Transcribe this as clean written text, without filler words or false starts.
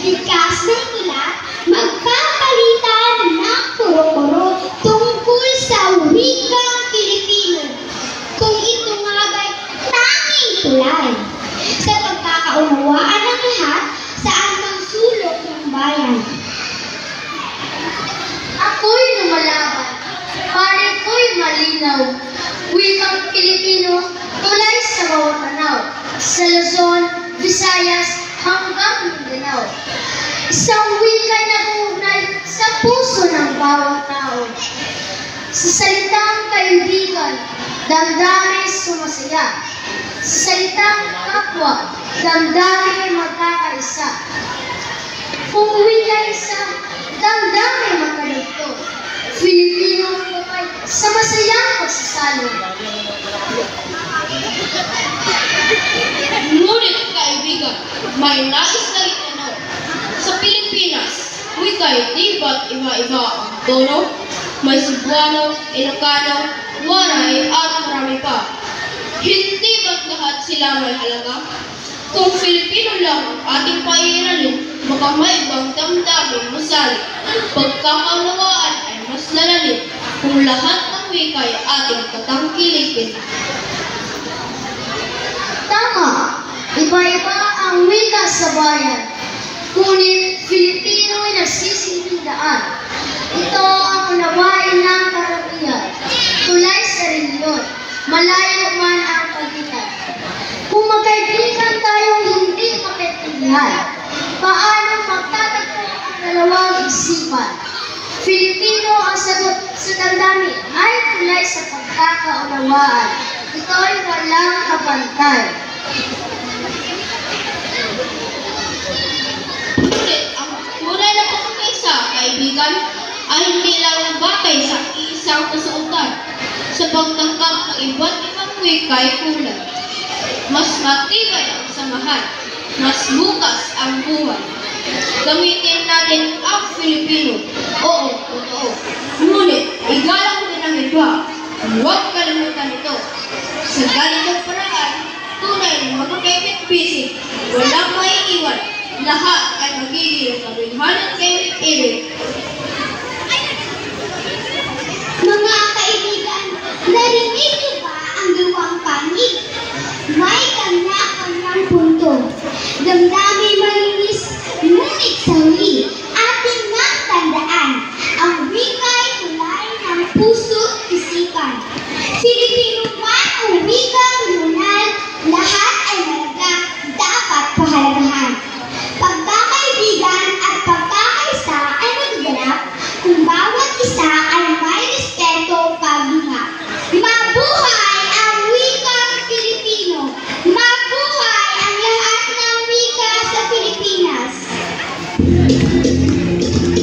Likas ng tula, magpapalitan ng kuro-kuro tungkol sa wikang Pilipino. Kung ito nga ba'y tanging tulay sa pagkakaunawaan ng lahat sa anumang sulok ng bayan. Ako'y lumalaban, pare ko'y malinaw. Wikang Pilipino, tulay sa bawat tanaw. Sa Luzon, Visayas, hanggang Mindanao. Isang wika'y nag-uugnay sa puso ng bawat tao. Sa salitang kaibigan, damdamin sumasaya. Sa salitang kapwa, damdamin magkakaisa. Kung wika'y isa, damdamin magkalugto. Filipino ay sa masayang pagsasalo. Ngunit kaibigan, may nais na itanong. Sa Pilipinas, wika'y di ba't iba-iba ang tono? May Cebuano, Ilocano, Waray at marami pa. Hindi ba't lahat sila may halaga? Kung Filipino lang ang ating pairalin, baka may ibang damdamin masali. Pagkakaunawaan ay mas lalalim kung lahat ng wika'y ating tatangkilikin. Tama, iba-iba ang wika sa bayan. Ngunit Filipino ay nagsisilbing-daan. Ito ang unawain ng karamihan. Tulay sa reliyon, malayo man ang pagitan. Kung magkaibigan tayong hindi makaintindihan, paano magtatagpo ang dalawang isipan? Filipino ang sagot sa damdamin ay tulay sa pagkakaunawaan. Ito'y walang kapantay. Ngunit ang tunay na pagkakaisa, kaibigan, ay hindi lang batay sa isang kasuotan. Sa pagtanggap ng iba't ibang wika'y kulay. Mas matibay ang samahan, mas bukas ang buhay. Gamitin natin ang Filipino. Oo, totoo. Ngunit, igalang din ang iba. Huwag kalimutan ito. Sa ganitong paraan, tunay na magkakipit-bisig, walang maiiwan. Lahat ay magiging kabighanan kay-ibig. Mga kaibigan, narinig niyo ba ang luwang panig? May kanya-kanyang punto. Damdamin malinis, ngunit sa huli, ating nang tandaan. Ang wika'y tulay ng puso't isipan. Filipino man o wikang lunal, lahat ay malaga, dapat pahalagahan. Pagkakaibigan at pagkakaisa ay magaganap kung bawat isa ay may respeto pagbunga. Mabuhay ang wikang Pilipino! Mabuhay ang lahat ng wika sa Pilipinas!